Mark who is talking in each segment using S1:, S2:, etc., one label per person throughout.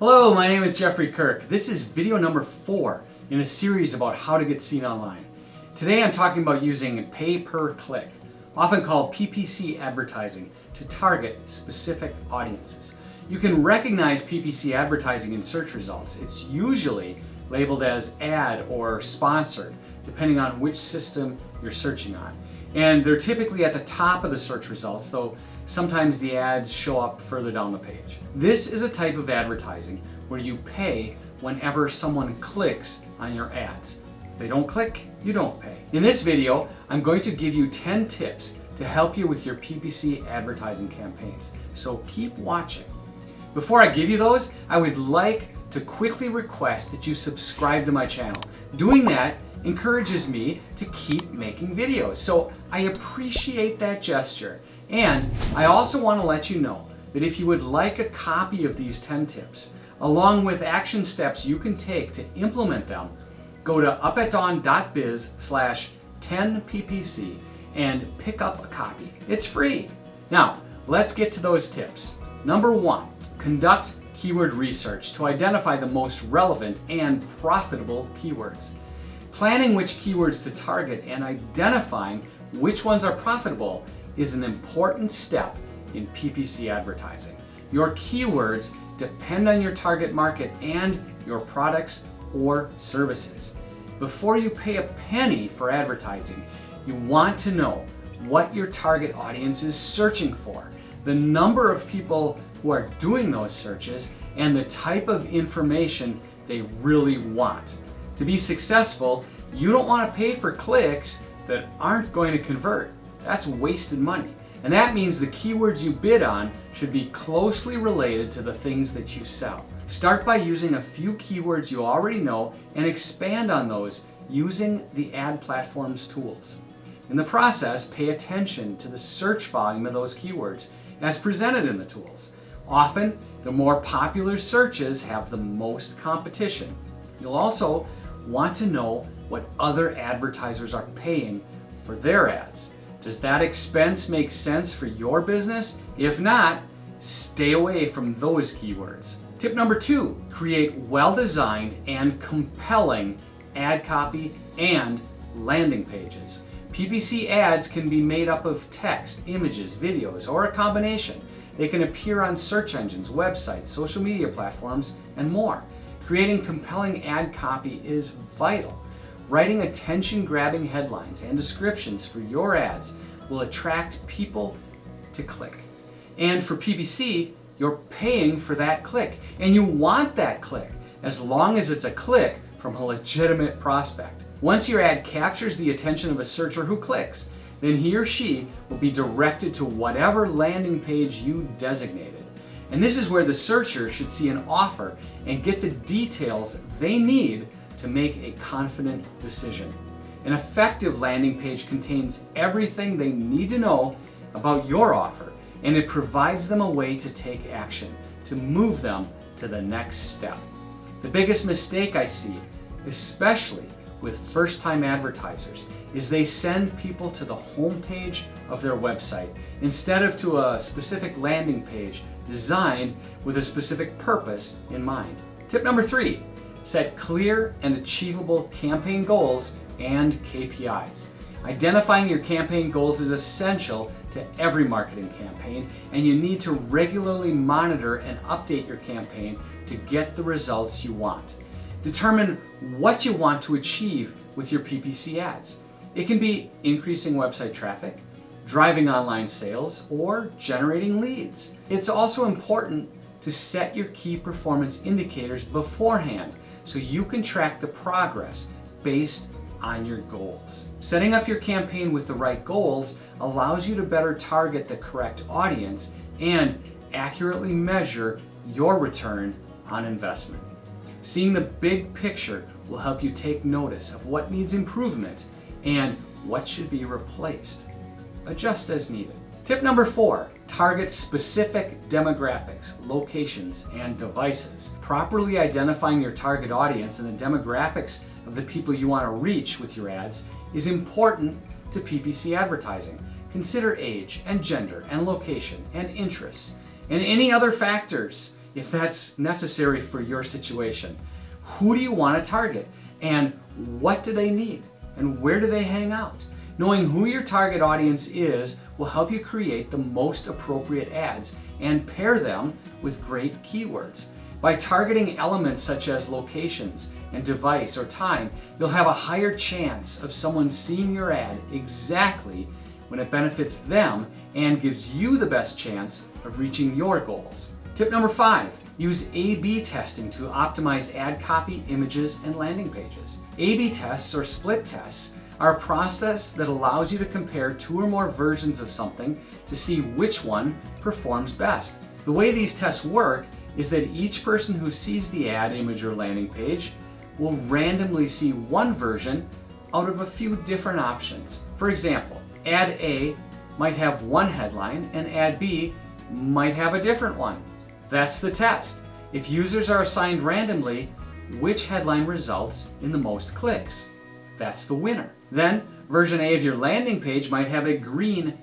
S1: Hello, my name is Jeffrey Kirk. This is video number 4 in a series about how to get seen online. Today I'm talking about using pay-per-click, often called PPC advertising, to target specific audiences. You can recognize PPC advertising in search results. It's usually labeled as ad or sponsored, depending on which system you're searching on. And they're typically at the top of the search results, though sometimes the ads show up further down the page. This is a type of advertising where you pay whenever someone clicks on your ads. If they don't click, you don't pay. In this video, I'm going to give you 10 tips to help you with your PPC advertising campaigns. So keep watching. Before I give you those, I would like to quickly request that you subscribe to my channel. Doing that encourages me to keep making videos. So I appreciate that gesture. And I also want to let you know that if you would like a copy of these 10 tips, along with action steps you can take to implement them, go to upatdawn.biz/10ppc and pick up a copy. It's free. Now, let's get to those tips. Number 1, conduct keyword research to identify the most relevant and profitable keywords. Planning which keywords to target and identifying which ones are profitable is an important step in PPC advertising. Your keywords depend on your target market and your products or services. Before you pay a penny for advertising, you want to know what your target audience is searching for, the number of people who are doing those searches, and the type of information they really want. To be successful, you don't want to pay for clicks that aren't going to convert. That's wasted money. And that means the keywords you bid on should be closely related to the things that you sell. Start by using a few keywords you already know and expand on those using the ad platform's tools. In the process, pay attention to the search volume of those keywords as presented in the tools. Often, the more popular searches have the most competition. You'll also want to know what other advertisers are paying for their ads. Does that expense make sense for your business? If not, stay away from those keywords. Tip number 2, create well-designed and compelling ad copy and landing pages. PPC ads can be made up of text, images, videos, or a combination. They can appear on search engines, websites, social media platforms, and more. Creating compelling ad copy is vital. Writing attention-grabbing headlines and descriptions for your ads will attract people to click. And for PPC, you're paying for that click. And you want that click, as long as it's a click from a legitimate prospect. Once your ad captures the attention of a searcher who clicks, then he or she will be directed to whatever landing page you designated. And this is where the searcher should see an offer and get the details they need to make a confident decision. An effective landing page contains everything they need to know about your offer, and it provides them a way to take action, to move them to the next step. The biggest mistake I see, especially with first-time advertisers, is they send people to the home page of their website instead of to a specific landing page designed with a specific purpose in mind. Tip number 3, set clear and achievable campaign goals and KPIs. Identifying your campaign goals is essential to every marketing campaign, and you need to regularly monitor and update your campaign to get the results you want. Determine what you want to achieve with your PPC ads. It can be increasing website traffic, driving online sales, or generating leads. It's also important to set your key performance indicators beforehand so you can track the progress based on your goals. Setting up your campaign with the right goals allows you to better target the correct audience and accurately measure your return on investment. Seeing the big picture will help you take notice of what needs improvement and what should be replaced. Adjust as needed. Tip number 4, target specific demographics, locations, and devices. Properly identifying your target audience and the demographics of the people you want to reach with your ads is important to PPC advertising. Consider age and gender and location and interests and any other factors if that's necessary for your situation. Who do you want to target? And what do they need? And where do they hang out? Knowing who your target audience is will help you create the most appropriate ads and pair them with great keywords. By targeting elements such as locations and device or time, you'll have a higher chance of someone seeing your ad exactly when it benefits them and gives you the best chance of reaching your goals. Tip number 5, use A/B testing to optimize ad copy, images, and landing pages. A/B tests or split tests are a process that allows you to compare 2 or more versions of something to see which one performs best. The way these tests work is that each person who sees the ad, image, or landing page will randomly see one version out of a few different options. For example, ad A might have one headline and ad B might have a different one. That's the test. If users are assigned randomly, which headline results in the most clicks? That's the winner. Then, version A of your landing page might have a green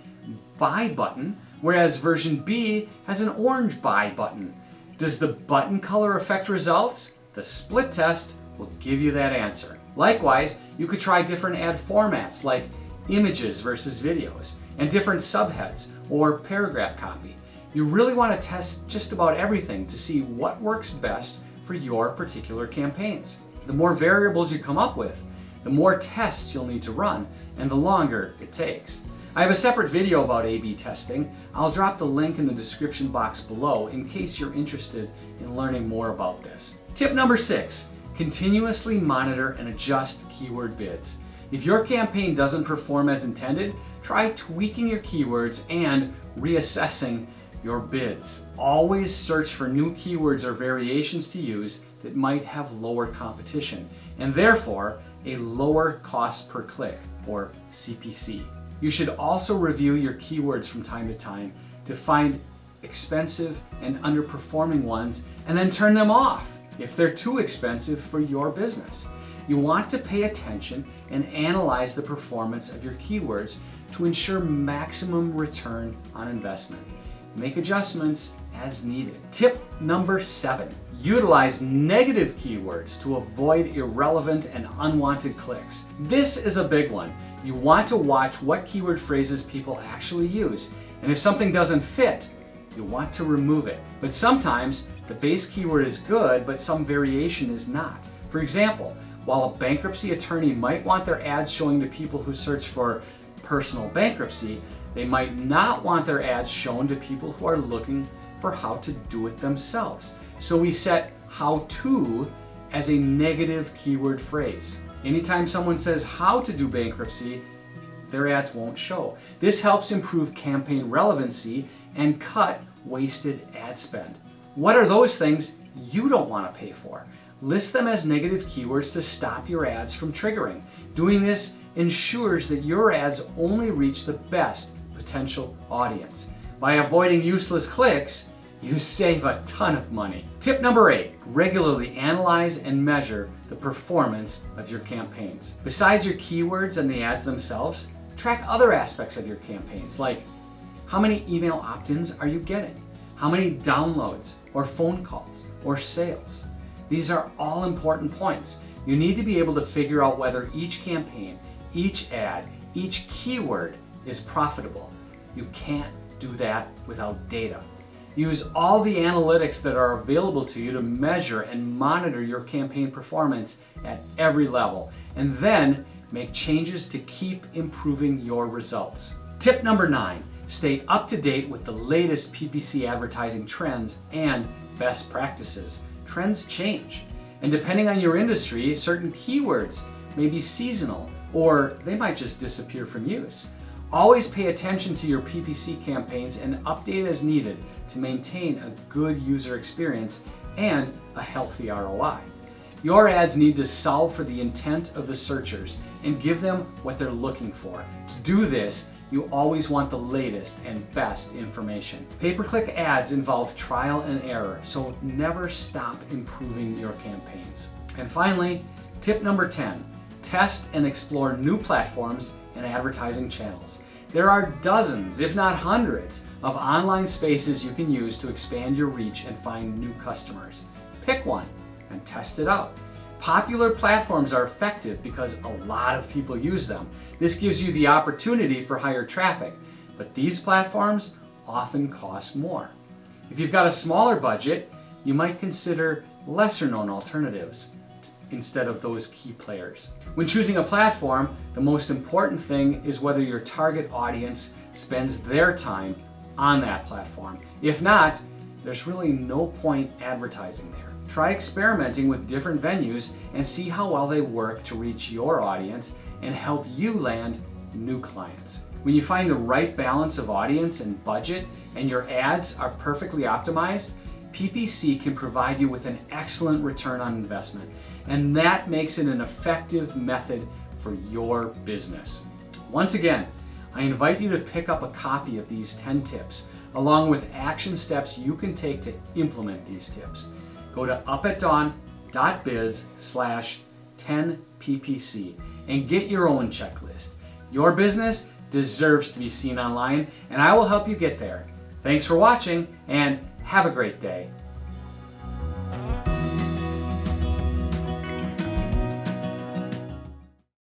S1: buy button, whereas version B has an orange buy button. Does the button color affect results? The split test will give you that answer. Likewise, you could try different ad formats like images versus videos, and different subheads or paragraph copy. You really want to test just about everything to see what works best for your particular campaigns. The more variables you come up with, the more tests you'll need to run, and the longer it takes. I have a separate video about A/B testing. I'll drop the link in the description box below in case you're interested in learning more about this. Tip number 6, continuously monitor and adjust keyword bids. If your campaign doesn't perform as intended, try tweaking your keywords and reassessing your bids. Always search for new keywords or variations to use that might have lower competition and therefore a lower cost per click, or CPC. You should also review your keywords from time to time to find expensive and underperforming ones and then turn them off if they're too expensive for your business. You want to pay attention and analyze the performance of your keywords to ensure maximum return on investment. Make adjustments as needed. Tip number 7, utilize negative keywords to avoid irrelevant and unwanted clicks. This is a big one. You want to watch what keyword phrases people actually use, and if something doesn't fit, you want to remove it. But sometimes the base keyword is good, but some variation is not. For example, while a bankruptcy attorney might want their ads showing to people who search for personal bankruptcy, they might not want their ads shown to people who are looking for how to do it themselves. So we set how to as a negative keyword phrase. Anytime someone says how to do bankruptcy, their ads won't show. This helps improve campaign relevancy and cut wasted ad spend. What are those things you don't want to pay for? List them as negative keywords to stop your ads from triggering. Doing this ensures that your ads only reach the best potential audience. By avoiding useless clicks, you save a ton of money. Tip number 8, regularly analyze and measure the performance of your campaigns. Besides your keywords and the ads themselves, track other aspects of your campaigns, like how many email opt-ins are you getting? How many downloads or phone calls or sales? These are all important points. You need to be able to figure out whether each campaign, each ad, each keyword is profitable. You can't do that without data. Use all the analytics that are available to you to measure and monitor your campaign performance at every level, and then make changes to keep improving your results. Tip number 9, stay up to date with the latest PPC advertising trends and best practices. Trends change, and depending on your industry, certain keywords may be seasonal or they might just disappear from use. Always pay attention to your PPC campaigns and update as needed to maintain a good user experience and a healthy ROI. Your ads need to solve for the intent of the searchers and give them what they're looking for. To do this, you always want the latest and best information. Pay-per-click ads involve trial and error, so never stop improving your campaigns. And finally, tip number 10, test and explore new platforms and advertising channels. There are dozens, if not hundreds, of online spaces you can use to expand your reach and find new customers. Pick one and test it out. Popular platforms are effective because a lot of people use them. This gives you the opportunity for higher traffic, but these platforms often cost more. If you've got a smaller budget, you might consider lesser known alternatives instead of those key players. When choosing a platform, the most important thing is whether your target audience spends their time on that platform. If not, there's really no point advertising there. Try experimenting with different venues and see how well they work to reach your audience and help you land new clients. When you find the right balance of audience and budget and your ads are perfectly optimized, PPC can provide you with an excellent return on investment, and that makes it an effective method for your business. Once again, I invite you to pick up a copy of these 10 tips, along with action steps you can take to implement these tips. Go to upatdawn.biz/10ppc and get your own checklist. Your business deserves to be seen online, and I will help you get there. Thanks for watching, and have a great day.